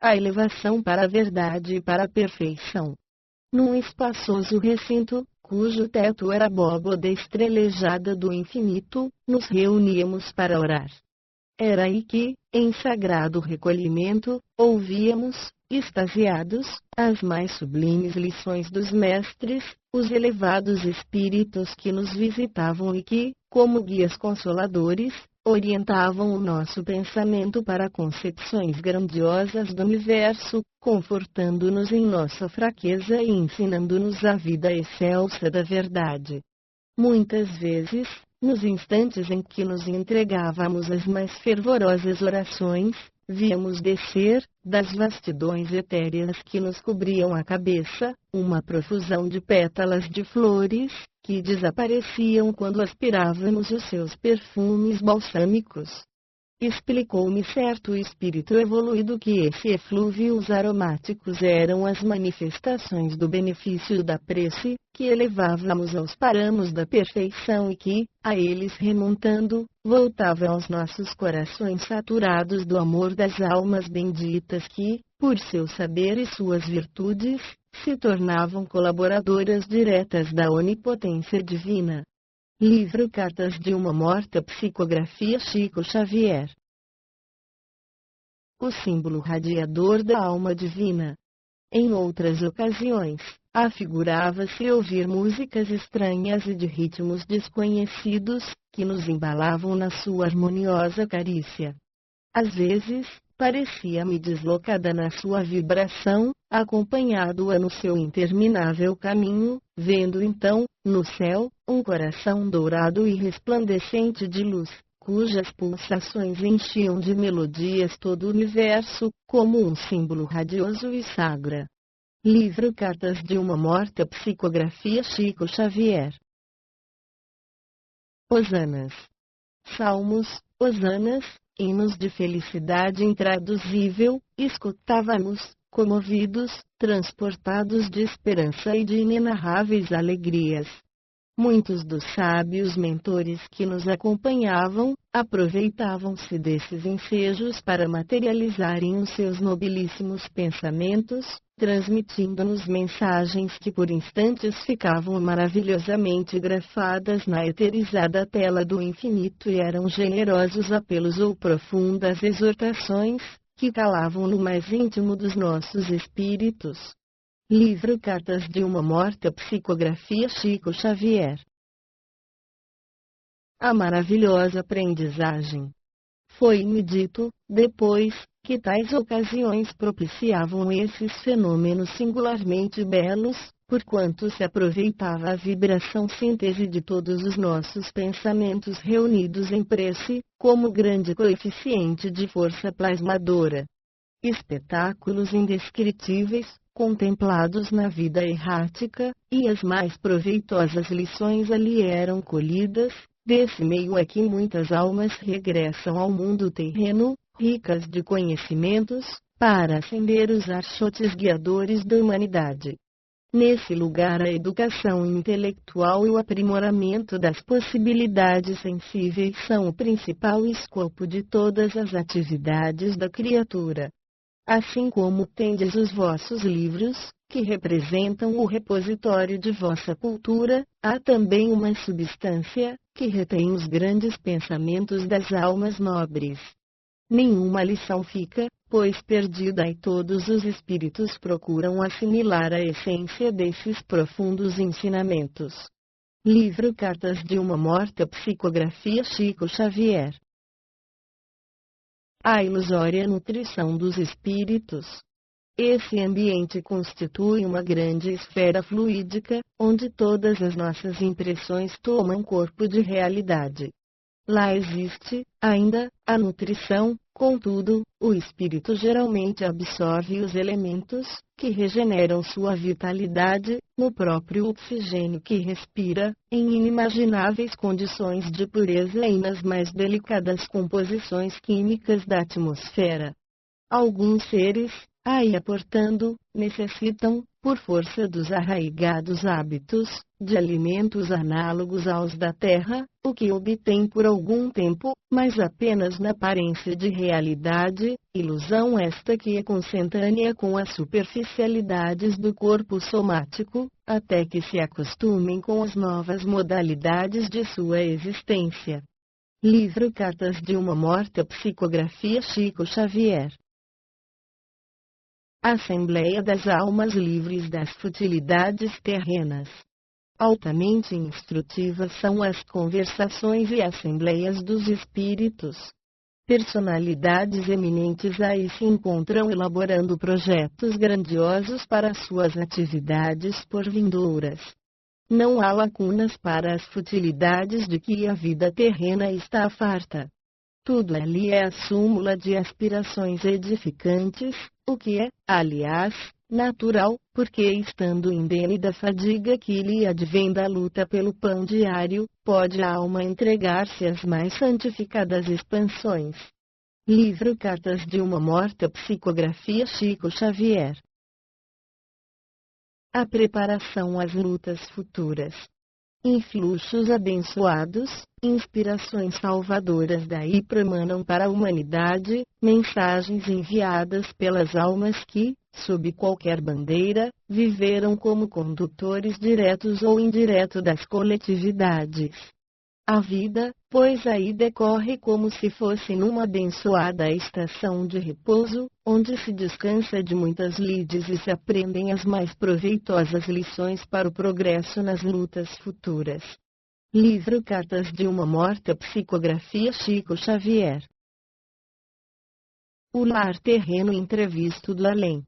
a elevação para a verdade e para a perfeição. Num espaçoso recinto, cujo teto era abóbada estrelejada do infinito, nos reuníamos para orar. Era aí que, em sagrado recolhimento, ouvíamos, extasiados, as mais sublimes lições dos mestres, os elevados espíritos que nos visitavam e que, como guias consoladores, orientavam o nosso pensamento para concepções grandiosas do universo, confortando-nos em nossa fraqueza e ensinando-nos a vida excelsa da verdade. Muitas vezes, nos instantes em que nos entregávamos às mais fervorosas orações, víamos descer, das vastidões etéreas que nos cobriam a cabeça, uma profusão de pétalas de flores, que desapareciam quando aspirávamos os seus perfumes balsâmicos. Explicou-me certo espírito evoluído que esses eflúvios aromáticos eram as manifestações do benefício da prece, que elevávamos aos paramos da perfeição e que, a eles remontando, voltava aos nossos corações saturados do amor das almas benditas que, por seu saber e suas virtudes, se tornavam colaboradoras diretas da onipotência divina. Livro Cartas de uma Morta, psicografia Chico Xavier. O símbolo radiador da alma divina. Em outras ocasiões, afigurava-se ouvir músicas estranhas e de ritmos desconhecidos, que nos embalavam na sua harmoniosa carícia. Às vezes, parecia-me deslocada na sua vibração, acompanhado-a no seu interminável caminho, vendo então, no céu, um coração dourado e resplandecente de luz, cujas pulsações enchiam de melodias todo o universo, como um símbolo radioso e sagra. Livro Cartas de uma Morta, psicografia Chico Xavier. Hosanas. Salmos, hosanas, hinos de felicidade intraduzível, escutávamos, comovidos, transportados de esperança e de inenarráveis alegrias. Muitos dos sábios mentores que nos acompanhavam, aproveitavam-se desses ensejos para materializarem os seus nobilíssimos pensamentos, transmitindo-nos mensagens que por instantes ficavam maravilhosamente grafadas na eterizada tela do infinito e eram generosos apelos ou profundas exortações, que calavam no mais íntimo dos nossos espíritos. Livro Cartas de uma Morta, psicografia Chico Xavier. A maravilhosa aprendizagem. Foi-me dito, depois, que tais ocasiões propiciavam esses fenômenos singularmente belos, porquanto se aproveitava a vibração síntese de todos os nossos pensamentos reunidos em prece, como grande coeficiente de força plasmadora. Espetáculos indescritíveis, contemplados na vida errática, e as mais proveitosas lições ali eram colhidas. Desse meio é que muitas almas regressam ao mundo terreno, ricas de conhecimentos, para acender os archotes guiadores da humanidade. Nesse lugar a educação intelectual e o aprimoramento das possibilidades sensíveis são o principal escopo de todas as atividades da criatura. Assim como tendes os vossos livros, que representam o repositório de vossa cultura, há também uma substância, que retém os grandes pensamentos das almas nobres. Nenhuma lição fica, pois perdida e todos os espíritos procuram assimilar a essência desses profundos ensinamentos. Livro Cartas de uma Morta, psicografia Chico Xavier. A ilusória nutrição dos espíritos. Esse ambiente constitui uma grande esfera fluídica, onde todas as nossas impressões tomam corpo de realidade. Lá existe, ainda, a nutrição, contudo, o espírito geralmente absorve os elementos, que regeneram sua vitalidade, no próprio oxigênio que respira, em inimagináveis condições de pureza e nas mais delicadas composições químicas da atmosfera. Alguns seres, aí aportando, necessitam, por força dos arraigados hábitos, de alimentos análogos aos da terra, o que obtém por algum tempo, mas apenas na aparência de realidade, ilusão esta que é consentânea com as superficialidades do corpo somático, até que se acostumem com as novas modalidades de sua existência. Livro Cartas de uma Morta, psicografia Chico Xavier. Assembleia das Almas Livres das Futilidades Terrenas. Altamente instrutivas são as conversações e assembleias dos espíritos. Personalidades eminentes aí se encontram elaborando projetos grandiosos para suas atividades porvindouras. Não há lacunas para as futilidades de que a vida terrena está farta. Tudo ali é a súmula de aspirações edificantes, o que é, aliás, natural, porque estando indene da fadiga que lhe advém da luta pelo pão diário, pode a alma entregar-se às mais santificadas expansões. Livro Cartas de uma Morta, psicografia Chico Xavier. A preparação às lutas futuras. Influxos abençoados, inspirações salvadoras daí promanam para a humanidade, mensagens enviadas pelas almas que, sob qualquer bandeira, viveram como condutores diretos ou indiretos das coletividades. A vida, pois aí decorre como se fosse numa abençoada estação de repouso, onde se descansa de muitas lides e se aprendem as mais proveitosas lições para o progresso nas lutas futuras. Livro Cartas de uma Morta, psicografia Chico Xavier. O lar terreno entrevisto do além.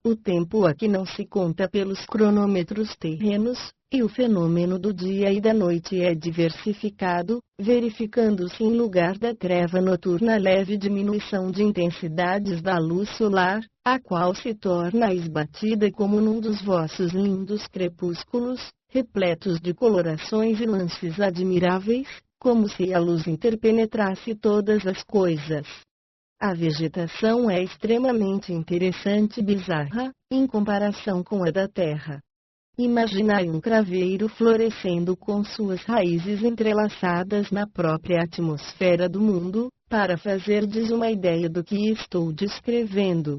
O tempo aqui não se conta pelos cronômetros terrenos, e o fenômeno do dia e da noite é diversificado, verificando-se em lugar da treva noturna leve diminuição de intensidades da luz solar, a qual se torna esbatida como num dos vossos lindos crepúsculos, repletos de colorações e lances admiráveis, como se a luz interpenetrasse todas as coisas. A vegetação é extremamente interessante e bizarra, em comparação com a da Terra. Imaginai um craveiro florescendo com suas raízes entrelaçadas na própria atmosfera do mundo, para fazerdes uma ideia do que estou descrevendo.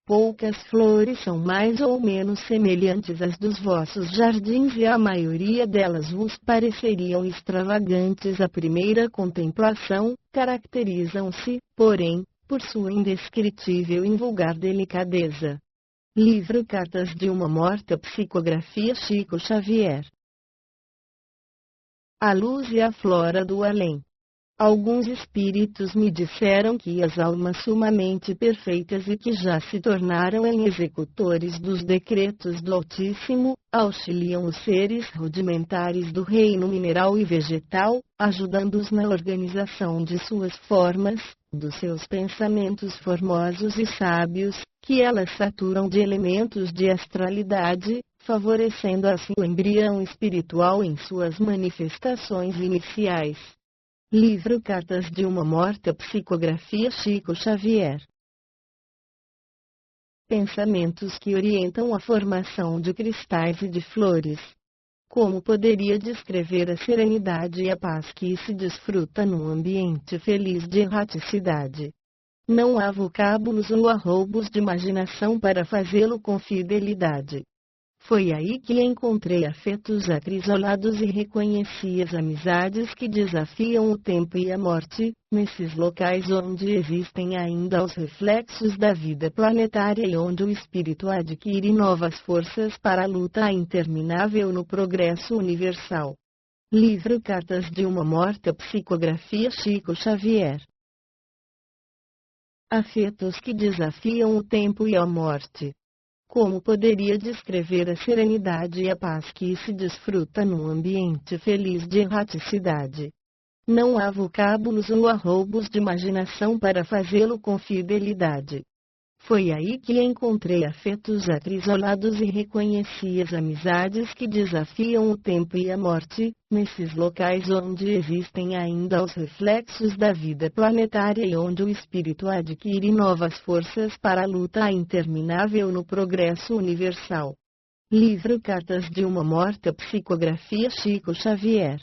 Poucas flores são mais ou menos semelhantes às dos vossos jardins e a maioria delas vos pareceriam extravagantes à primeira contemplação, caracterizam-se, porém, por sua indescritível e invulgar delicadeza. Livro Cartas de uma Morta, psicografia Chico Xavier. A luz e a flora do além. Alguns espíritos me disseram que as almas sumamente perfeitas e que já se tornaram em executores dos decretos do Altíssimo, auxiliam os seres rudimentares do reino mineral e vegetal, ajudando-os na organização de suas formas, dos seus pensamentos formosos e sábios, que elas saturam de elementos de astralidade, favorecendo assim o embrião espiritual em suas manifestações iniciais. Livro Cartas de uma Morta, psicografia Chico Xavier. Pensamentos que orientam a formação de cristais e de flores. Como poderia descrever a serenidade e a paz que se desfruta num ambiente feliz de erraticidade? Não há vocábulos ou arroubos de imaginação para fazê-lo com fidelidade. Foi aí que encontrei afetos acrisolados e reconheci as amizades que desafiam o tempo e a morte, nesses locais onde existem ainda os reflexos da vida planetária e onde o espírito adquire novas forças para a luta interminável no progresso universal. Livro Cartas de uma Morta, psicografia Chico Xavier. Afetos que desafiam o tempo e a morte. Como poderia descrever a serenidade e a paz que se desfruta num ambiente feliz de erraticidade? Não há vocábulos ou arroubos de imaginação para fazê-lo com fidelidade. Foi aí que encontrei afetos acrisolados e reconheci as amizades que desafiam o tempo e a morte, nesses locais onde existem ainda os reflexos da vida planetária e onde o espírito adquire novas forças para a luta interminável no progresso universal. Livro Cartas de uma Morta, psicografia Chico Xavier.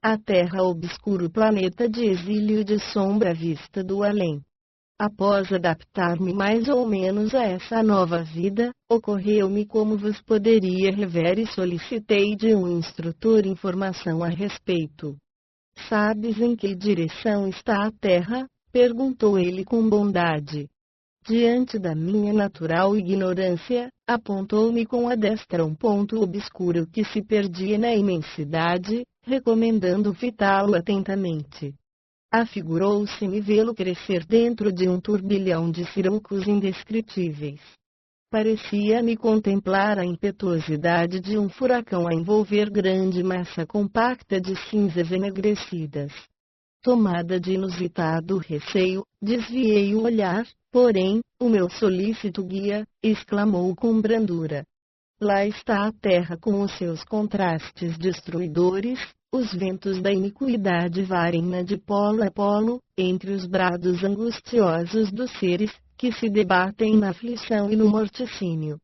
A Terra, obscuro planeta de exílio e de sombra vista do além. Após adaptar-me mais ou menos a essa nova vida, ocorreu-me como vos poderia rever e solicitei de um instrutor informação a respeito. Sabes em que direção está a Terra? Perguntou ele com bondade. Diante da minha natural ignorância, apontou-me com a destra um ponto obscuro que se perdia na imensidade, recomendando fitá-lo atentamente. Afigurou-se-me vê-lo crescer dentro de um turbilhão de circulos indescritíveis. Parecia-me contemplar a impetuosidade de um furacão a envolver grande massa compacta de cinzas enegrecidas. Tomada de inusitado receio, desviei o olhar, porém, o meu solícito guia exclamou com brandura: lá está a Terra com os seus contrastes destruidores, os ventos da iniquidade varem-na de polo a polo, entre os brados angustiosos dos seres, que se debatem na aflição e no morticínio.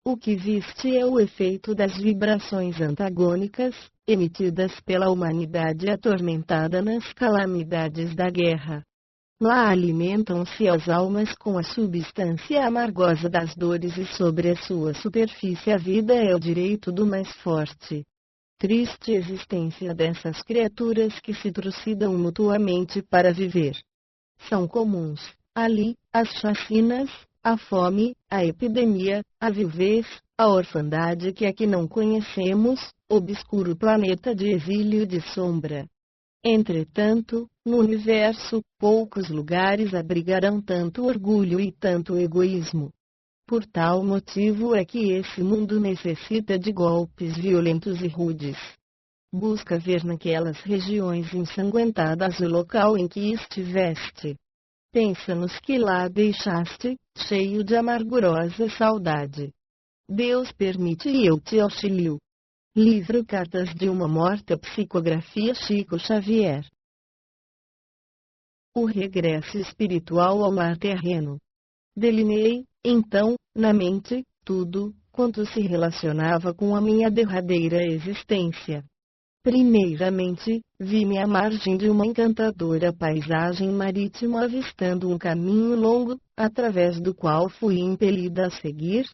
O que viste é o efeito das vibrações antagônicas, emitidas pela humanidade atormentada nas calamidades da guerra. Lá alimentam-se as almas com a substância amargosa das dores e sobre a sua superfície a vida é o direito do mais forte. Triste existência dessas criaturas que se trucidam mutuamente para viver. São comuns, ali, as chacinas, a fome, a epidemia, a viuvez, a orfandade que aqui não conhecemos, obscuro planeta de exílio e de sombra. Entretanto, no universo, poucos lugares abrigarão tanto orgulho e tanto egoísmo. Por tal motivo é que esse mundo necessita de golpes violentos e rudes. Busca ver naquelas regiões ensanguentadas o local em que estiveste. Pensa nos que lá deixaste, cheio de amargurosa saudade. Deus permite e eu te auxilio. Livro Cartas de uma Morta, psicografia Chico Xavier. O regresso espiritual ao lar terreno. Delineei, então, na mente, tudo quanto se relacionava com a minha derradeira existência. Primeiramente, vi-me à margem de uma encantadora paisagem marítima avistando um caminho longo, através do qual fui impelida a seguir.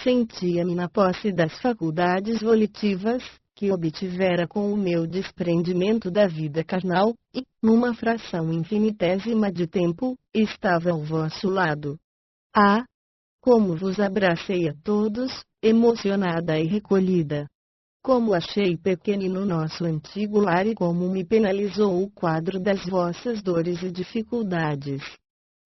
Sentia-me na posse das faculdades volitivas, que obtivera com o meu desprendimento da vida carnal, e, numa fração infinitésima de tempo, estava ao vosso lado. Ah! Como vos abracei a todos, emocionada e recolhida. Como achei pequenino nosso antigo lar e como me penalizou o quadro das vossas dores e dificuldades.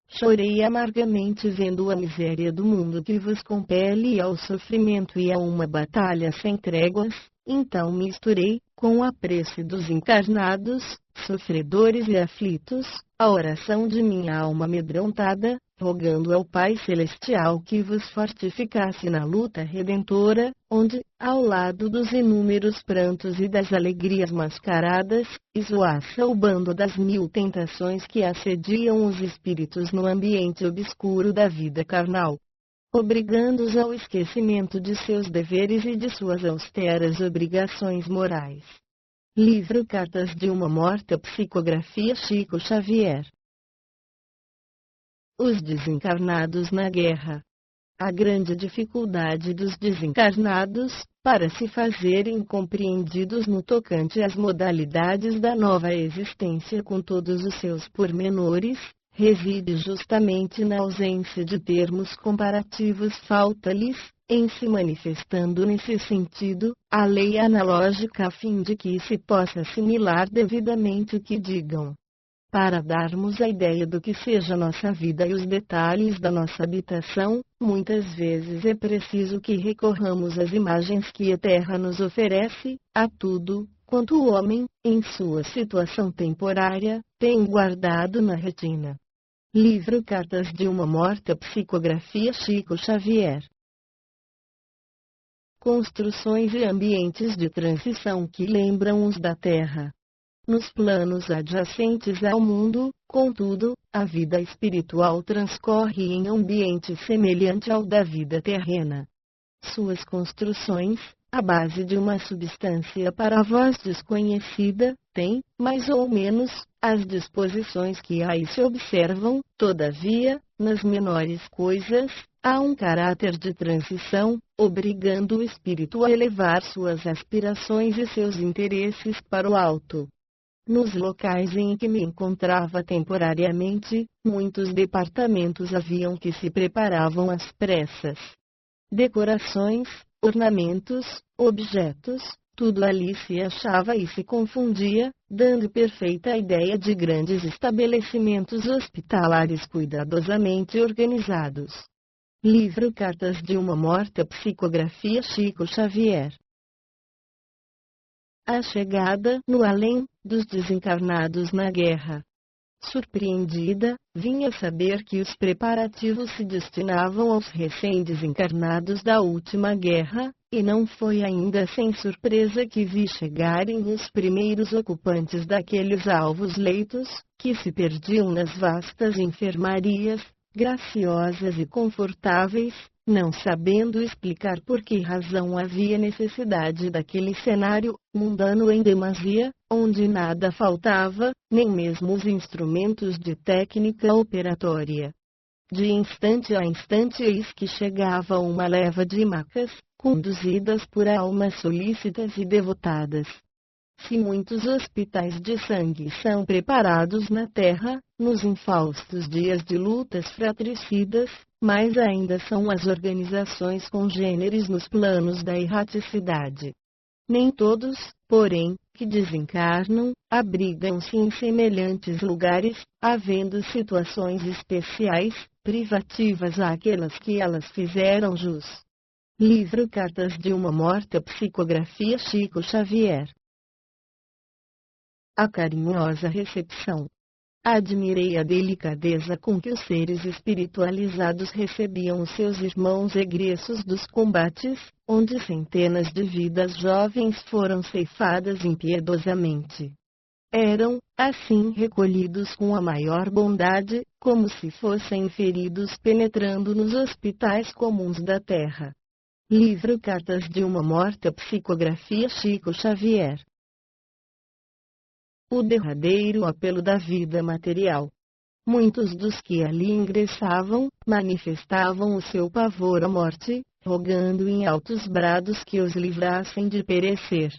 Chorei amargamente vendo a miséria do mundo que vos compele ao sofrimento e a uma batalha sem tréguas, então misturei, com a prece dos encarnados, sofredores e aflitos, a oração de minha alma amedrontada, rogando ao Pai Celestial que vos fortificasse na luta redentora, onde, ao lado dos inúmeros prantos e das alegrias mascaradas, esvoaça o bando das mil tentações que assediam os espíritos no ambiente obscuro da vida carnal, obrigando-os ao esquecimento de seus deveres e de suas austeras obrigações morais. Livro Cartas de uma Morta, psicografia Chico Xavier. Os desencarnados na guerra. A grande dificuldade dos desencarnados, para se fazerem compreendidos no tocante às modalidades da nova existência com todos os seus pormenores, reside justamente na ausência de termos comparativos. Falta-lhes, em se manifestando nesse sentido, a lei analógica a fim de que se possa assimilar devidamente o que digam. Para darmos a ideia do que seja nossa vida e os detalhes da nossa habitação, muitas vezes é preciso que recorramos às imagens que a Terra nos oferece, a tudo quanto o homem, em sua situação temporária, tem guardado na retina. Livro Cartas de uma Morta, psicografia Chico Xavier. Construções e ambientes de transição que lembram os da Terra. Nos planos adjacentes ao mundo, contudo, a vida espiritual transcorre em ambiente semelhante ao da vida terrena. Suas construções, à base de uma substância para a voz desconhecida, têm, mais ou menos, as disposições que aí se observam. Todavia, nas menores coisas, há um caráter de transição, obrigando o espírito a elevar suas aspirações e seus interesses para o alto. Nos locais em que me encontrava temporariamente, muitos departamentos haviam que se preparavam às pressas. Decorações, ornamentos, objetos, tudo ali se achava e se confundia, dando perfeita ideia de grandes estabelecimentos hospitalares cuidadosamente organizados. Livro Cartas de uma Morta, psicografia Chico Xavier. A chegada, no além, dos desencarnados na guerra. Surpreendida, vinha saber que os preparativos se destinavam aos recém-desencarnados da última guerra, e não foi ainda sem surpresa que vi chegarem os primeiros ocupantes daqueles alvos leitos, que se perdiam nas vastas enfermarias, graciosas e confortáveis, não sabendo explicar por que razão havia necessidade daquele cenário mundano em demasia, onde nada faltava, nem mesmo os instrumentos de técnica operatória. De instante a instante eis que chegava uma leva de macas, conduzidas por almas solícitas e devotadas. Se muitos hospitais de sangue são preparados na terra, nos infaustos dias de lutas fratricidas, mais ainda são as organizações congêneres nos planos da erraticidade. Nem todos, porém, que desencarnam, abrigam-se em semelhantes lugares, havendo situações especiais, privativas àquelas que elas fizeram jus. Livro Cartas de uma Morta, psicografia Chico Xavier. A carinhosa recepção. Admirei a delicadeza com que os seres espiritualizados recebiam os seus irmãos egressos dos combates, onde centenas de vidas jovens foram ceifadas impiedosamente. Eram, assim, recolhidos com a maior bondade, como se fossem feridos penetrando nos hospitais comuns da terra. Livro Cartas de uma Morta, psicografia Chico Xavier. O derradeiro apelo da vida material. Muitos dos que ali ingressavam, manifestavam o seu pavor à morte, rogando em altos brados que os livrassem de perecer.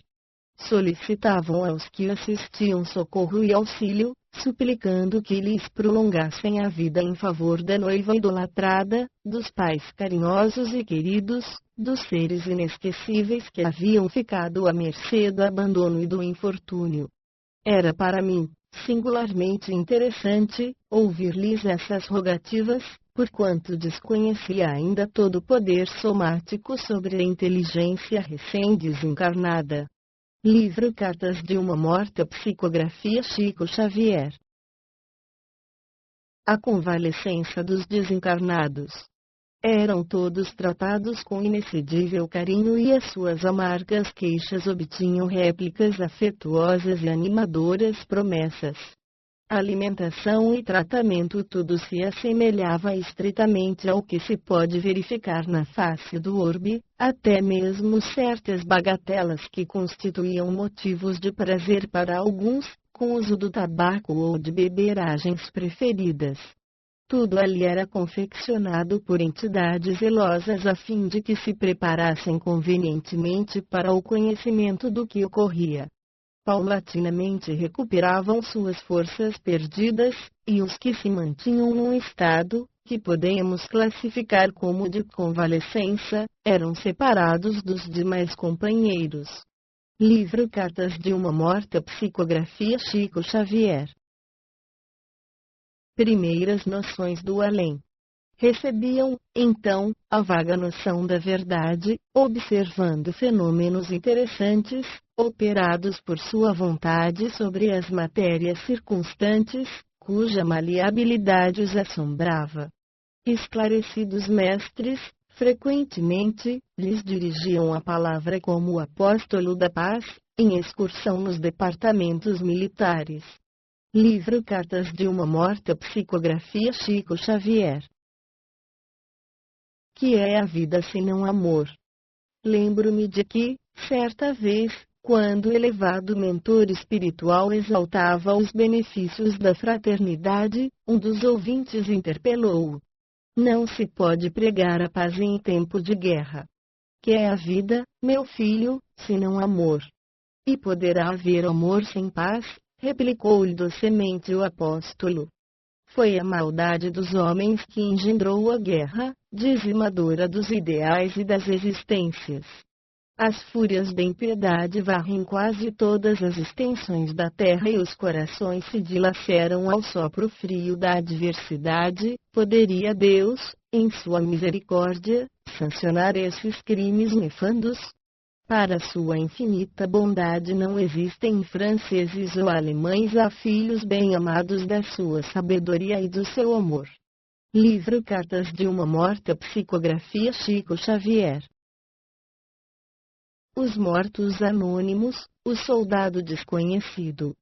Solicitavam aos que assistiam socorro e auxílio, suplicando que lhes prolongassem a vida em favor da noiva idolatrada, dos pais carinhosos e queridos, dos seres inesquecíveis que haviam ficado à mercê do abandono e do infortúnio. Era para mim, singularmente interessante, ouvir-lhes essas rogativas, porquanto desconhecia ainda todo o poder somático sobre a inteligência recém-desencarnada. Livro Cartas de uma Morta, psicografia Chico Xavier. A convalescença dos desencarnados. Eram todos tratados com inexcedível carinho e as suas amargas queixas obtinham réplicas afetuosas e animadoras promessas. Alimentação e tratamento, tudo se assemelhava estritamente ao que se pode verificar na face do orbe, até mesmo certas bagatelas que constituíam motivos de prazer para alguns, com o uso do tabaco ou de beberagens preferidas. Tudo ali era confeccionado por entidades zelosas a fim de que se preparassem convenientemente para o conhecimento do que ocorria. Paulatinamente recuperavam suas forças perdidas, e os que se mantinham num estado, que podemos classificar como de convalescença, eram separados dos demais companheiros. Livro Cartas de uma Morta, psicografia Chico Xavier. Primeiras noções do além. Recebiam, então, a vaga noção da verdade, observando fenômenos interessantes, operados por sua vontade sobre as matérias circunstantes, cuja maleabilidade os assombrava. Esclarecidos mestres, frequentemente, lhes dirigiam a palavra como o apóstolo da paz, em excursão nos departamentos militares. Livro Cartas de uma Morta, psicografia Chico Xavier. Que é a vida senão amor? Lembro-me de que, certa vez, quando o elevado mentor espiritual exaltava os benefícios da fraternidade, um dos ouvintes interpelou-o: não se pode pregar a paz em tempo de guerra. Que é a vida, meu filho, senão amor? E poderá haver amor sem paz? Replicou-lhe docemente o apóstolo. Foi a maldade dos homens que engendrou a guerra, dizimadora dos ideais e das existências. As fúrias da impiedade varrem quase todas as extensões da terra e os corações se dilaceram ao sopro frio da adversidade. Poderia Deus, em sua misericórdia, sancionar esses crimes nefandos? Para sua infinita bondade não existem franceses ou alemães, há filhos bem-amados da sua sabedoria e do seu amor. Livro Cartas de uma Morta, psicografia Chico Xavier. Os mortos anônimos, o soldado desconhecido.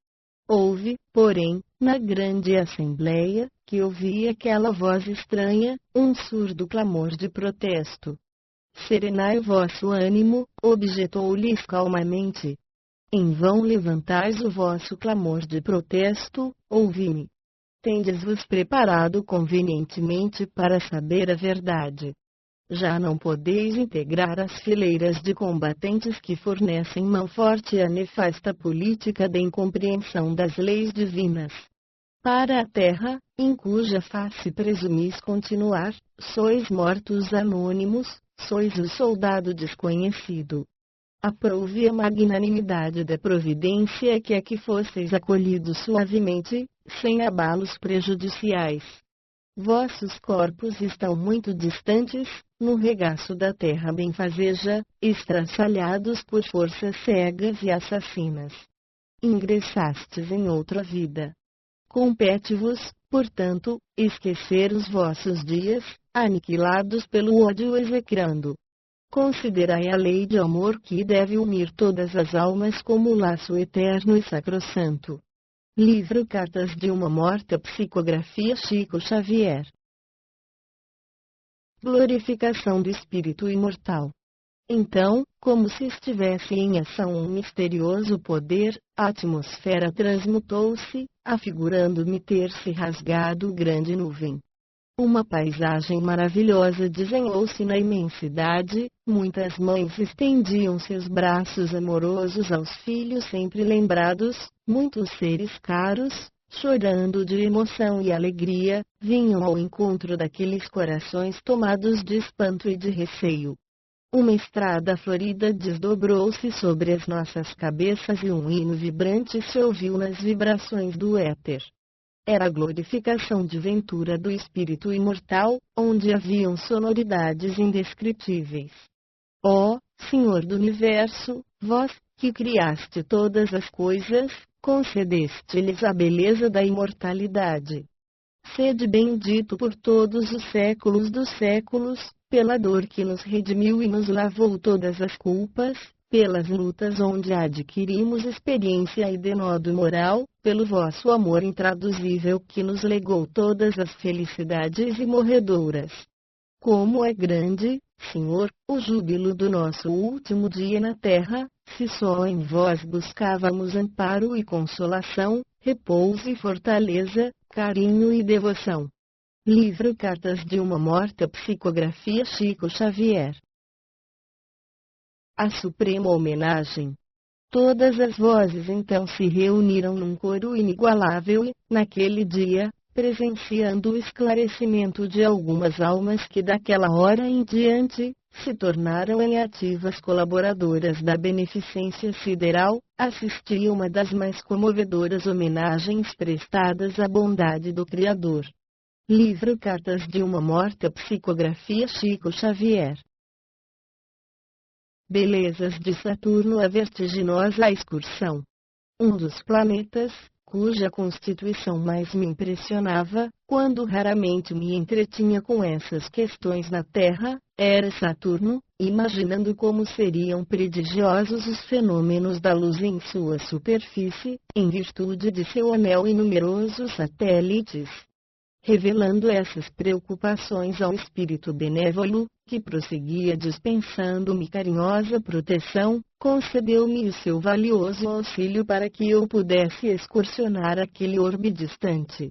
Houve, porém, na grande assembleia, que ouvia aquela voz estranha, um surdo clamor de protesto. Serenai vosso ânimo, objetou-lhes calmamente. Em vão levantais o vosso clamor de protesto, ouvi-me. Tendes-vos preparado convenientemente para saber a verdade. Já não podeis integrar as fileiras de combatentes que fornecem mão forte à nefasta política da incompreensão das leis divinas. Para a terra, em cuja face presumis continuar, sois mortos anônimos, sois o soldado desconhecido. Aprove a magnanimidade da providência que aqui fosseis acolhidos suavemente, sem abalos prejudiciais. Vossos corpos estão muito distantes, no regaço da terra benfazeja, estraçalhados por forças cegas e assassinas. Ingressastes em outra vida. Compete-vos, portanto, esquecer os vossos dias, aniquilados pelo ódio execrando. Considerai a lei de amor que deve unir todas as almas como laço eterno e sacrossanto. Livro Cartas de uma Morta, psicografia Chico Xavier. Glorificação do espírito imortal. Então, como se estivesse em ação um misterioso poder, a atmosfera transmutou-se, afigurando-me ter-se rasgado grande nuvem. Uma paisagem maravilhosa desenhou-se na imensidade, muitas mães estendiam seus braços amorosos aos filhos sempre lembrados, muitos seres caros, chorando de emoção e alegria, vinham ao encontro daqueles corações tomados de espanto e de receio. Uma estrada florida desdobrou-se sobre as nossas cabeças e um hino vibrante se ouviu nas vibrações do éter. Era a glorificação de ventura do espírito imortal, onde haviam sonoridades indescritíveis. Ó, Senhor do Universo, vós, que criaste todas as coisas, concedeste-lhes a beleza da imortalidade. Sede bendito por todos os séculos dos séculos, pela dor que nos redimiu e nos lavou todas as culpas, pelas lutas onde adquirimos experiência e denodo moral, pelo vosso amor intraduzível que nos legou todas as felicidades imorredoras. Como é grande, Senhor, o júbilo do nosso último dia na terra, se só em vós buscávamos amparo e consolação, repouso e fortaleza, carinho e devoção. Livro Cartas de uma Morta, psicografia Chico Xavier. A suprema homenagem. Todas as vozes então se reuniram num coro inigualável e, naquele dia, presenciando o esclarecimento de algumas almas que daquela hora em diante, se tornaram em ativas colaboradoras da beneficência sideral, assisti a uma das mais comovedoras homenagens prestadas à bondade do Criador. Livro Cartas de uma Morta, psicografia Chico Xavier. Belezas de Saturno, a vertiginosa excursão. Um dos planetas, cuja constituição mais me impressionava, quando raramente me entretinha com essas questões na Terra, era Saturno, imaginando como seriam prodigiosos os fenômenos da luz em sua superfície, em virtude de seu anel e numerosos satélites. Revelando essas preocupações ao espírito benévolo, que prosseguia dispensando-me carinhosa proteção, concedeu-me o seu valioso auxílio para que eu pudesse excursionar aquele orbe distante.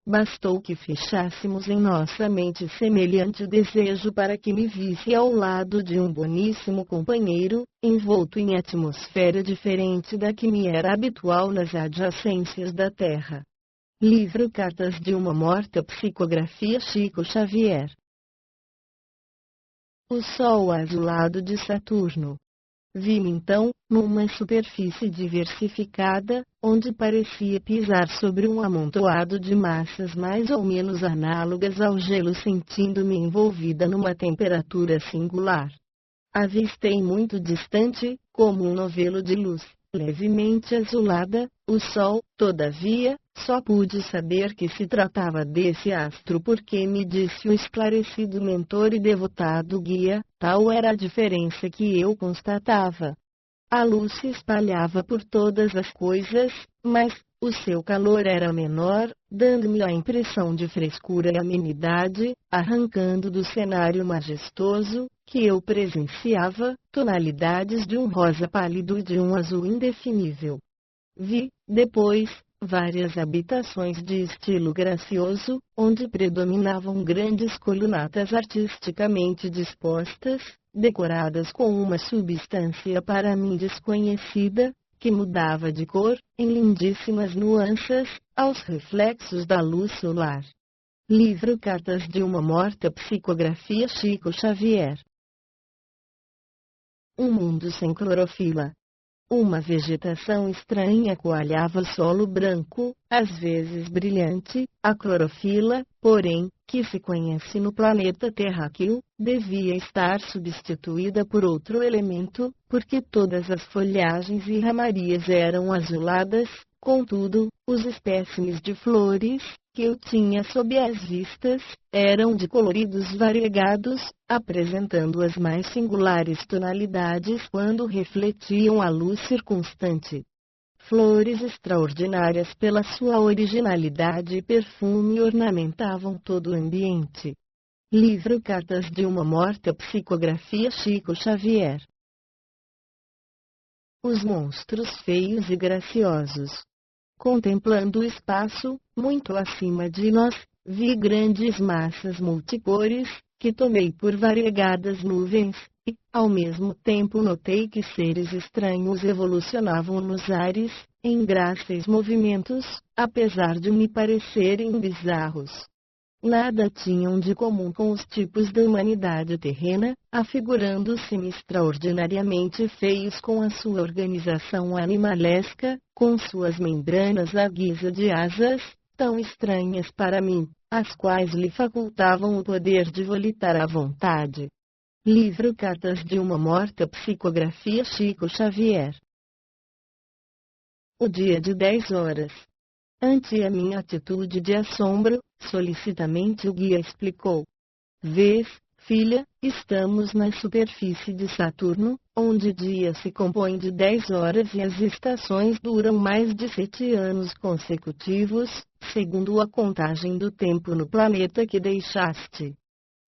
Bastou que fechássemos em nossa mente semelhante desejo para que me visse ao lado de um boníssimo companheiro, envolto em atmosfera diferente da que me era habitual nas adjacências da Terra. Livro Cartas de uma Morta, psicografia Chico Xavier. O Sol azulado de Saturno. Vi-me então, numa superfície diversificada, onde parecia pisar sobre um amontoado de massas mais ou menos análogas ao gelo, sentindo-me envolvida numa temperatura singular. Avistei muito distante, como um novelo de luz, levemente azulada, o Sol. Todavia, só pude saber que se tratava desse astro porque me disse o esclarecido mentor e devotado guia, tal era a diferença que eu constatava. A luz se espalhava por todas as coisas, mas o seu calor era menor, dando-me a impressão de frescura e amenidade, arrancando do cenário majestoso, que eu presenciava, tonalidades de um rosa pálido e de um azul indefinível. Vi, depois, várias habitações de estilo gracioso, onde predominavam grandes colunatas artisticamente dispostas, decoradas com uma substância para mim desconhecida, que mudava de cor, em lindíssimas nuances, aos reflexos da luz solar. Livro Cartas de uma Morta, psicografia Chico Xavier. Um mundo sem clorofila. Uma vegetação estranha coalhava solo branco, às vezes brilhante. A clorofila, porém, que se conhece no planeta terráqueo, devia estar substituída por outro elemento, porque todas as folhagens e ramarias eram azuladas. Contudo, os espécimes de flores, que eu tinha sob as vistas, eram de coloridos variegados, apresentando as mais singulares tonalidades quando refletiam a luz circunstante. Flores extraordinárias pela sua originalidade e perfume ornamentavam todo o ambiente. Livro Cartas de uma Morta, psicografia Chico Xavier. Os monstros feios e graciosos. Contemplando o espaço, muito acima de nós, vi grandes massas multicores, que tomei por variegadas nuvens, e, ao mesmo tempo notei que seres estranhos evolucionavam nos ares, em gráceis movimentos, apesar de me parecerem bizarros. Nada tinham de comum com os tipos da humanidade terrena, afigurando-se-me extraordinariamente feios com a sua organização animalesca, com suas membranas à guisa de asas, tão estranhas para mim, as quais lhe facultavam o poder de volitar à vontade. Livro Cartas de uma Morta, psicografia Chico Xavier. O dia de 10 horas. Ante a minha atitude de assombro, solicitamente o guia explicou. Vês, filha, estamos na superfície de Saturno, onde o dia se compõe de 10 horas e as estações duram mais de 7 anos consecutivos, segundo a contagem do tempo no planeta que deixaste.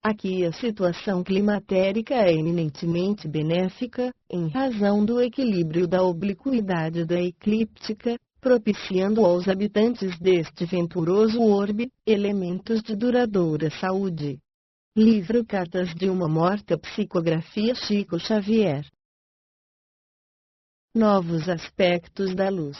Aqui a situação climatérica é eminentemente benéfica, em razão do equilíbrio da obliquidade da eclíptica, propiciando aos habitantes deste venturoso orbe, elementos de duradoura saúde. Livro Cartas de uma Morta, psicografia Chico Xavier. Novos aspectos da luz.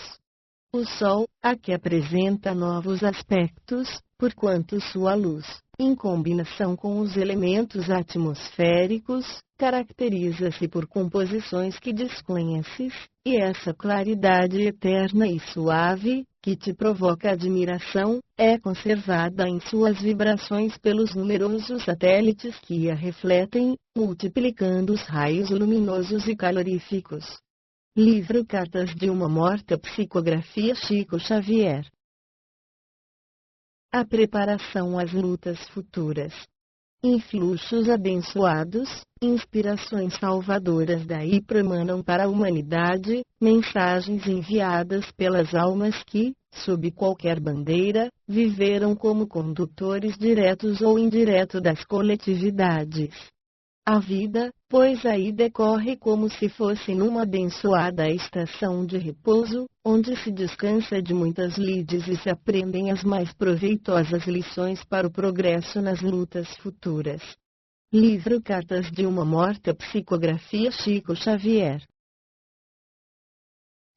O Sol, aqui apresenta novos aspectos, porquanto sua luz, em combinação com os elementos atmosféricos, caracteriza-se por composições que desconheces, e essa claridade eterna e suave, que te provoca admiração, é conservada em suas vibrações pelos numerosos satélites que a refletem, multiplicando os raios luminosos e caloríficos. Livro Cartas de uma Morta, psicografia Chico Xavier. A preparação às lutas futuras. Influxos abençoados, inspirações salvadoras daí promanam para a humanidade, mensagens enviadas pelas almas que, sob qualquer bandeira, viveram como condutores diretos ou indiretos das coletividades. A vida, pois aí decorre como se fosse numa abençoada estação de repouso, onde se descansa de muitas lides e se aprendem as mais proveitosas lições para o progresso nas lutas futuras. Livro Cartas de uma Morta, psicografia Chico Xavier.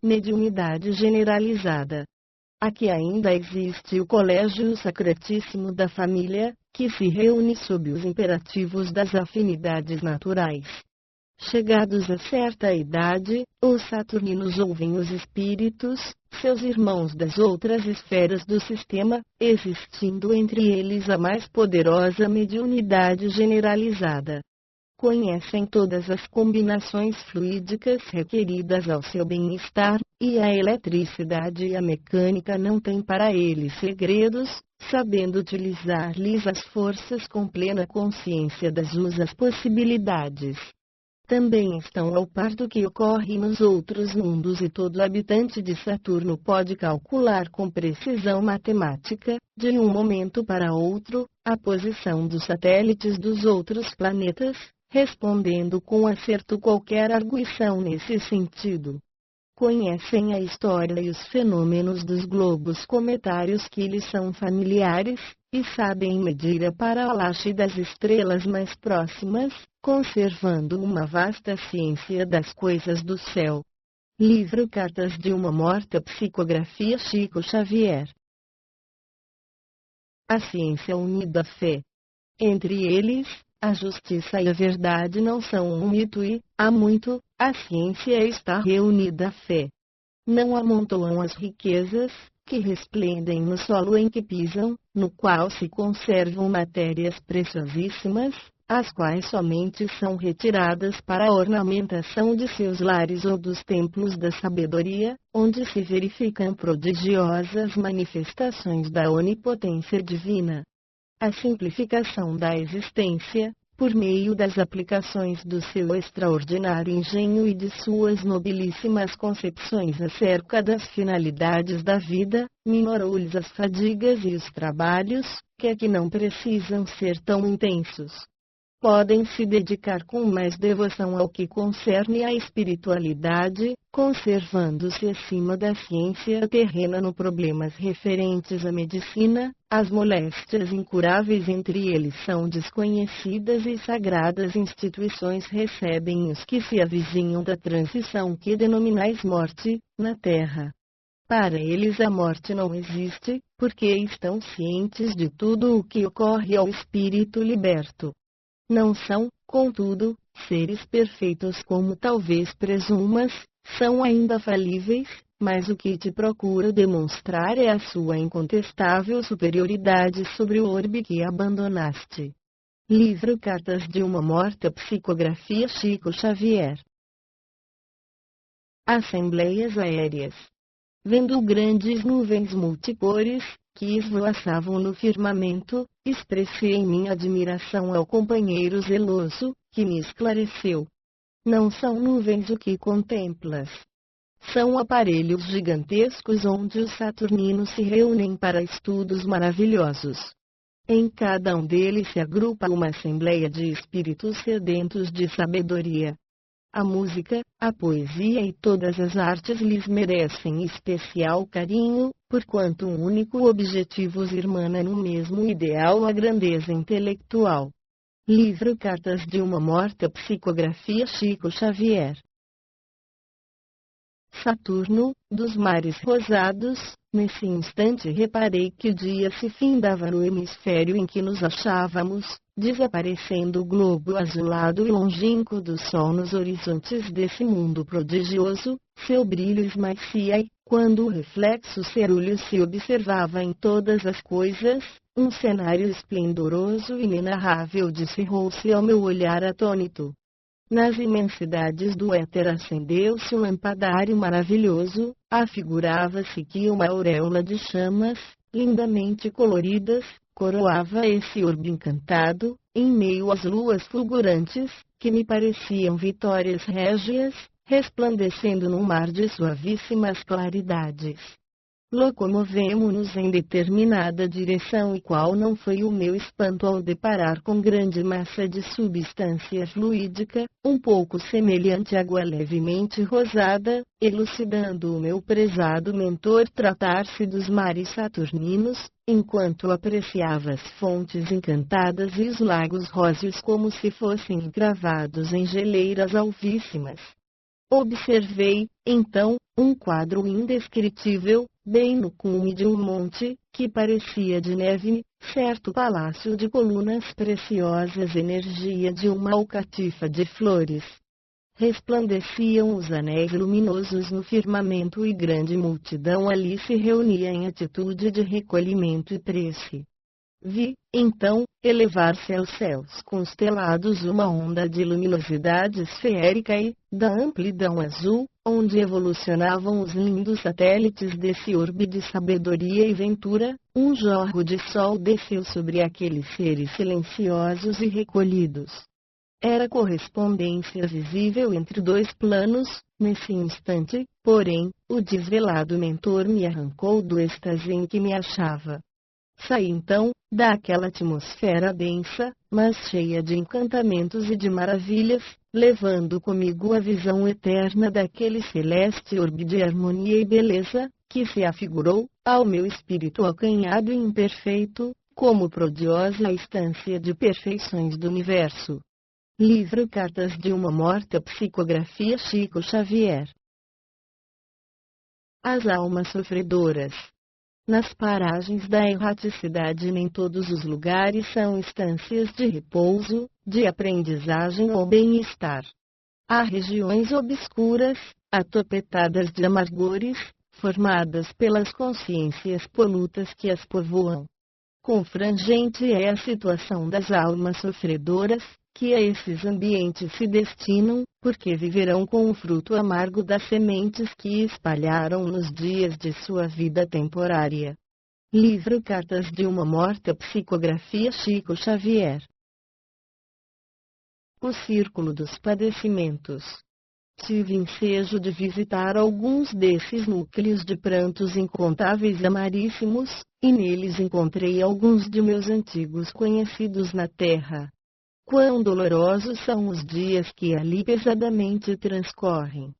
Mediunidade generalizada. Aqui ainda existe o Colégio Sacratíssimo da Família, que se reúne sob os imperativos das afinidades naturais. Chegados a certa idade, os saturninos ouvem os espíritos, seus irmãos das outras esferas do sistema, existindo entre eles a mais poderosa mediunidade generalizada. Conhecem todas as combinações fluídicas requeridas ao seu bem-estar, e a eletricidade e a mecânica não têm para eles segredos, sabendo utilizar-lhes as forças com plena consciência das suas possibilidades. Também estão ao par do que ocorre nos outros mundos e todo habitante de Saturno pode calcular com precisão matemática, de um momento para outro, a posição dos satélites dos outros planetas, respondendo com acerto qualquer arguição nesse sentido. Conhecem a história e os fenômenos dos globos cometários que lhes são familiares, e sabem medir a paralaxe das estrelas mais próximas, conservando uma vasta ciência das coisas do céu. Livro Cartas de uma Morta, psicografia Chico Xavier. A ciência unida à fé. Entre eles, a justiça e a verdade não são um mito e, há muito, a ciência está reunida à fé. Não amontoam as riquezas, que resplendem no solo em que pisam, no qual se conservam matérias preciosíssimas, as quais somente são retiradas para a ornamentação de seus lares ou dos templos da sabedoria, onde se verificam prodigiosas manifestações da onipotência divina. A simplificação da existência, por meio das aplicações do seu extraordinário engenho e de suas nobilíssimas concepções acerca das finalidades da vida, minorou-lhes as fadigas e os trabalhos, que não precisam ser tão intensos. Podem se dedicar com mais devoção ao que concerne à espiritualidade, conservando-se acima da ciência terrena no problemas referentes à medicina. As moléstias incuráveis entre eles são desconhecidas e sagradas instituições recebem os que se avizinham da transição que denominais morte, na Terra. Para eles a morte não existe, porque estão cientes de tudo o que ocorre ao espírito liberto. Não são, contudo, seres perfeitos como talvez presumas, são ainda falíveis, mas o que te procuro demonstrar é a sua incontestável superioridade sobre o orbe que abandonaste. Livro Cartas de uma Morta, psicografia Chico Xavier. Assembleias aéreas. Vendo grandes nuvens multicores, que esvoaçavam no firmamento, expressei minha admiração ao companheiro zeloso, que me esclareceu. Não são nuvens o que contemplas. São aparelhos gigantescos onde os saturninos se reúnem para estudos maravilhosos. Em cada um deles se agrupa uma assembleia de espíritos sedentos de sabedoria. A música, a poesia e todas as artes lhes merecem especial carinho, porquanto um único objetivo os irmana no mesmo ideal, a grandeza intelectual. Livro Cartas de uma Morta, psicografia Chico Xavier. Saturno, dos mares rosados, nesse instante reparei que o dia se findava no hemisfério em que nos achávamos, desaparecendo o globo azulado e longínquo do Sol nos horizontes desse mundo prodigioso, seu brilho esmaecia e, quando o reflexo cerúleo se observava em todas as coisas, um cenário esplendoroso e inenarrável descerrou-se ao meu olhar atônito. Nas imensidades do éter acendeu-se um lampadário maravilhoso, afigurava-se que uma auréola de chamas, lindamente coloridas, coroava esse orbe encantado, em meio às luas fulgurantes, que me pareciam vitórias régias, resplandecendo num mar de suavíssimas claridades. Locomovemo-nos em determinada direção, e qual não foi o meu espanto ao deparar com grande massa de substância fluídica, um pouco semelhante à água levemente rosada, elucidando o meu prezado mentor tratar-se dos mares saturninos, enquanto apreciava as fontes encantadas e os lagos róseos como se fossem encravados em geleiras alvíssimas. Observei, então, um quadro indescritível, bem no cume de um monte, que parecia de neve, certo palácio de colunas preciosas, energia de uma alcatifa de flores. Resplandeciam os anéis luminosos no firmamento e grande multidão ali se reunia em atitude de recolhimento e prece. Vi, então, elevar-se aos céus constelados uma onda de luminosidade esférica e, da amplidão azul, onde evolucionavam os lindos satélites desse orbe de sabedoria e ventura, um jorro de sol desceu sobre aqueles seres silenciosos e recolhidos. Era correspondência visível entre dois planos. Nesse instante, porém, o desvelado mentor me arrancou do êxtase em que me achava. Saí então, daquela atmosfera densa, mas cheia de encantamentos e de maravilhas, levando comigo a visão eterna daquele celeste orbe de harmonia e beleza, que se afigurou, ao meu espírito acanhado e imperfeito, como prodiosa estância de perfeições do universo. Livro Cartas de uma Morta, psicografia Chico Xavier. As almas sofredoras. Nas paragens da erraticidade nem todos os lugares são instâncias de repouso, de aprendizagem ou bem-estar. Há regiões obscuras, atopetadas de amargores, formadas pelas consciências polutas que as povoam. Confrangente é a situação das almas sofredoras, que a esses ambientes se destinam, porque viverão com o fruto amargo das sementes que espalharam nos dias de sua vida temporária. Livro Cartas de uma Morta, psicografia Chico Xavier. O Círculo dos Padecimentos. Tive ensejo de visitar alguns desses núcleos de prantos incontáveis e amaríssimos, e neles encontrei alguns de meus antigos conhecidos na terra. Quão dolorosos são os dias que ali pesadamente transcorrem.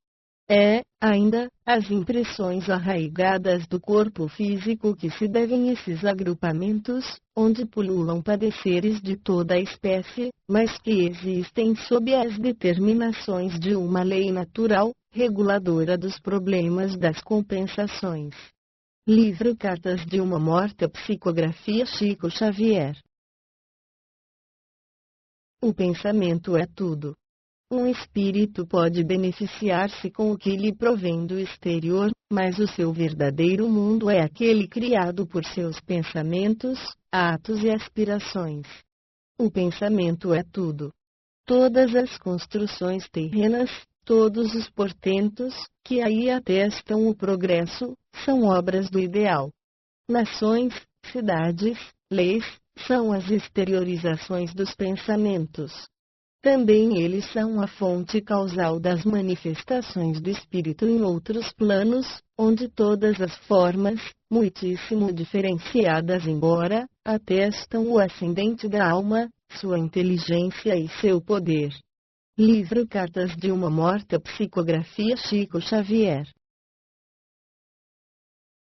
Ainda, as impressões arraigadas do corpo físico que se devem esses agrupamentos, onde pululam padeceres de toda a espécie, mas que existem sob as determinações de uma lei natural, reguladora dos problemas das compensações. Livro Cartas de uma Morta, psicografia Chico Xavier. O pensamento é tudo. Um espírito pode beneficiar-se com o que lhe provém do exterior, mas o seu verdadeiro mundo é aquele criado por seus pensamentos, atos e aspirações. O pensamento é tudo. Todas as construções terrenas, todos os portentos, que aí atestam o progresso, são obras do ideal. Nações, cidades, leis, são as exteriorizações dos pensamentos. Também eles são a fonte causal das manifestações do espírito em outros planos, onde todas as formas, muitíssimo diferenciadas embora, atestam o ascendente da alma, sua inteligência e seu poder. Livro Cartas de uma Morta, psicografia Chico Xavier.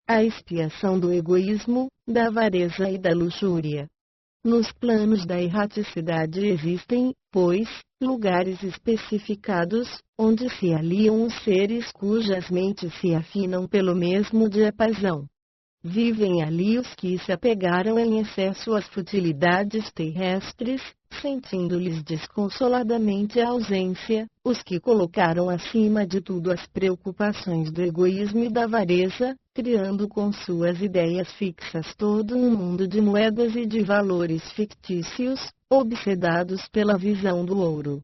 A expiação do egoísmo, da avareza e da luxúria. Nos planos da erraticidade existem, pois, lugares especificados, onde se aliam os seres cujas mentes se afinam pelo mesmo diapasão. Vivem ali os que se apegaram em excesso às futilidades terrestres, sentindo-lhes desconsoladamente a ausência, os que colocaram acima de tudo as preocupações do egoísmo e da avareza, criando com suas ideias fixas todo um mundo de moedas e de valores fictícios, obsedados pela visão do ouro.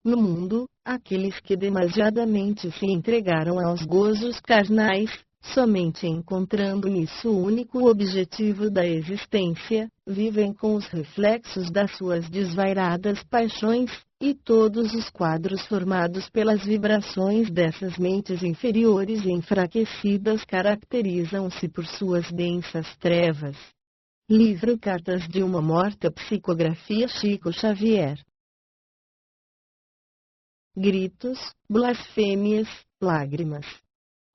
No mundo, aqueles que demasiadamente se entregaram aos gozos carnais, somente encontrando nisso o único objetivo da existência, vivem com os reflexos das suas desvairadas paixões, e todos os quadros formados pelas vibrações dessas mentes inferiores e enfraquecidas caracterizam-se por suas densas trevas. Livro Cartas de uma Morta, psicografia Chico Xavier. Gritos, blasfêmias, lágrimas.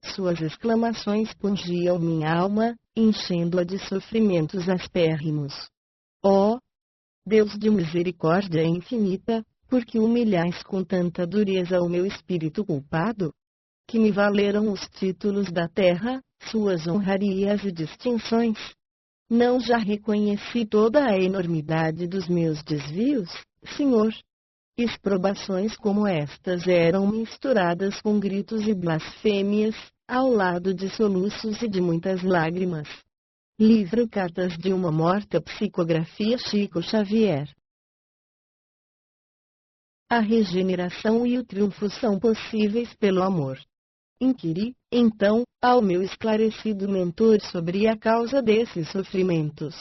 Suas exclamações pungiam minha alma, enchendo-a de sofrimentos aspérrimos. Ó Deus de misericórdia infinita, por que humilhais com tanta dureza o meu espírito culpado? Que me valeram os títulos da terra, suas honrarias e distinções? Não já reconheci toda a enormidade dos meus desvios, Senhor? Exprobações como estas eram misturadas com gritos e blasfêmias, ao lado de soluços e de muitas lágrimas. Livro Cartas de uma Morta, psicografia Chico Xavier. A regeneração e o triunfo são possíveis pelo amor. Inquiri, então, ao meu esclarecido mentor sobre a causa desses sofrimentos.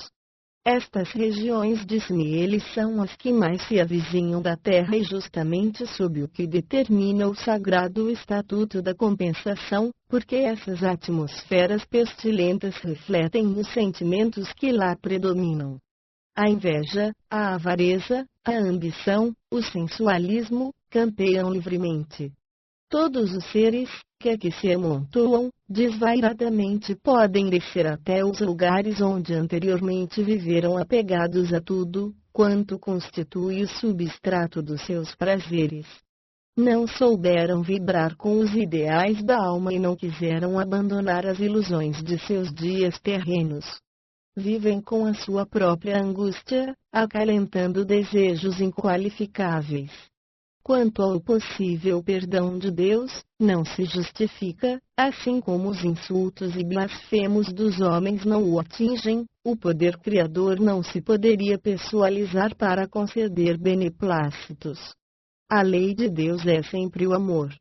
Estas regiões, disse-me ele, são as que mais se avizinham da terra e justamente sob o que determina o sagrado estatuto da compensação, porque essas atmosferas pestilentas refletem os sentimentos que lá predominam. A inveja, a avareza, a ambição, o sensualismo, campeiam livremente. Todos os seres, que aqui se amontoam, desvairadamente podem descer até os lugares onde anteriormente viveram apegados a tudo, quanto constitui o substrato dos seus prazeres. Não souberam vibrar com os ideais da alma e não quiseram abandonar as ilusões de seus dias terrenos. Vivem com a sua própria angústia, acalentando desejos inqualificáveis. Quanto ao possível perdão de Deus, não se justifica, assim como os insultos e blasfemos dos homens não o atingem, o poder criador não se poderia pessoalizar para conceder beneplácitos. A lei de Deus é sempre o amor.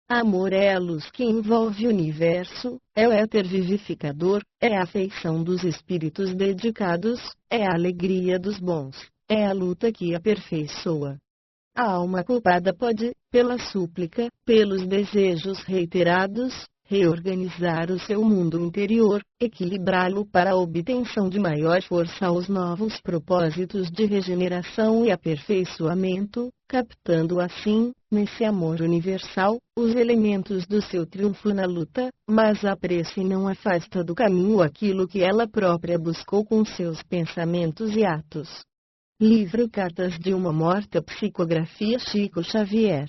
Amor é a luz que envolve o universo, é o éter vivificador, é a afeição dos espíritos dedicados, é a alegria dos bons, é a luta que aperfeiçoa. A alma culpada pode, pela súplica, pelos desejos reiterados, reorganizar o seu mundo interior, equilibrá-lo para a obtenção de maior força aos novos propósitos de regeneração e aperfeiçoamento, captando assim, nesse amor universal, os elementos do seu triunfo na luta, mas aprecia e não afasta do caminho aquilo que ela própria buscou com seus pensamentos e atos. Livro Cartas de uma Morta, psicografia Chico Xavier.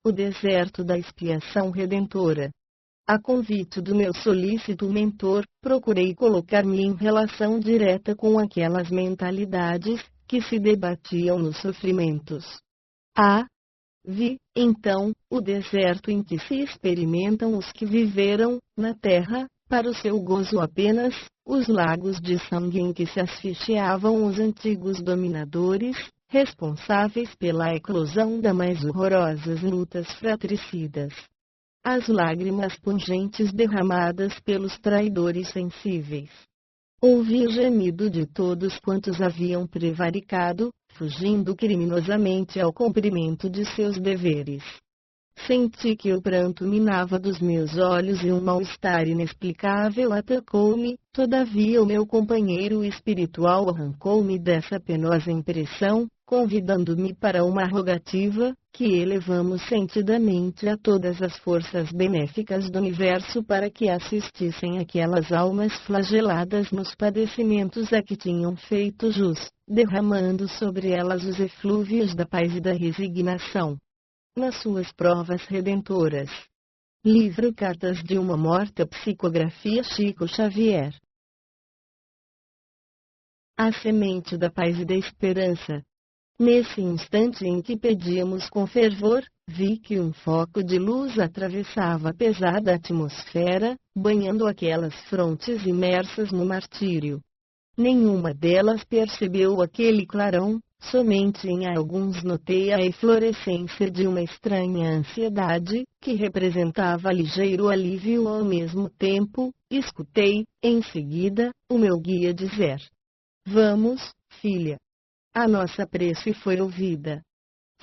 O deserto da expiação redentora. A convite do meu solícito mentor, procurei colocar-me em relação direta com aquelas mentalidades que se debatiam nos sofrimentos. Vi, então, o deserto em que se experimentam os que viveram, na terra, para o seu gozo apenas, os lagos de sangue em que se asfixiavam os antigos dominadores, responsáveis pela eclosão das mais horrorosas lutas fratricidas. As lágrimas pungentes derramadas pelos traidores sensíveis. Ouvi o gemido de todos quantos haviam prevaricado, fugindo criminosamente ao cumprimento de seus deveres. Senti que o pranto minava dos meus olhos e um mal-estar inexplicável atacou-me, todavia o meu companheiro espiritual arrancou-me dessa penosa impressão, convidando-me para uma rogativa, que elevamos sentidamente a todas as forças benéficas do universo para que assistissem aquelas almas flageladas nos padecimentos a que tinham feito jus, derramando sobre elas os eflúvios da paz e da resignação. Nas suas provas redentoras. Livro Cartas de uma Morta, psicografia Chico Xavier. A semente da paz e da esperança. Nesse instante em que pedíamos com fervor, vi que um foco de luz atravessava a pesada atmosfera, banhando aquelas frontes imersas no martírio. Nenhuma delas percebeu aquele clarão, Somente em alguns notei a eflorescência de uma estranha ansiedade, que representava ligeiro alívio ao mesmo tempo. Escutei, em seguida, o meu guia dizer: "Vamos, filha. A nossa prece foi ouvida.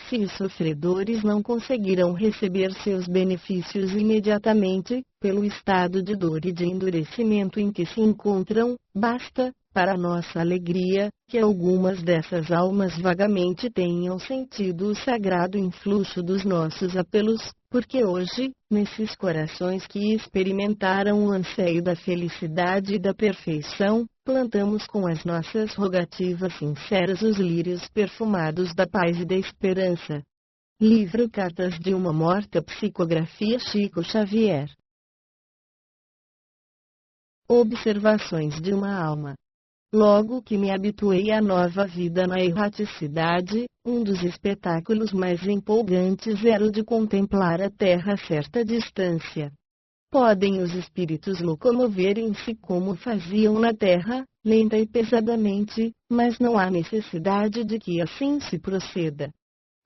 Se os sofredores não conseguiram receber seus benefícios imediatamente, pelo estado de dor e de endurecimento em que se encontram, basta, para nossa alegria, que algumas dessas almas vagamente tenham sentido o sagrado influxo dos nossos apelos, porque hoje, nesses corações que experimentaram o anseio da felicidade e da perfeição, plantamos com as nossas rogativas sinceras os lírios perfumados da paz e da esperança." Livro Cartas de uma Morta, psicografia Chico Xavier. Observações de uma alma. Logo que me habituei à nova vida na erraticidade, um dos espetáculos mais empolgantes era o de contemplar a Terra a certa distância. Podem os espíritos locomoverem-se como faziam na Terra, lenta e pesadamente, mas não há necessidade de que assim se proceda.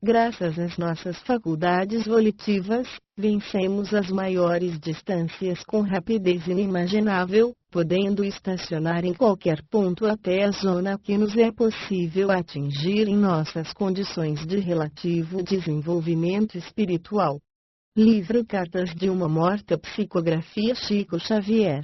Graças às nossas faculdades volitivas, vencemos as maiores distâncias com rapidez inimaginável, podendo estacionar em qualquer ponto até a zona que nos é possível atingir em nossas condições de relativo desenvolvimento espiritual. Livro Cartas de uma Morta, psicografia Chico Xavier.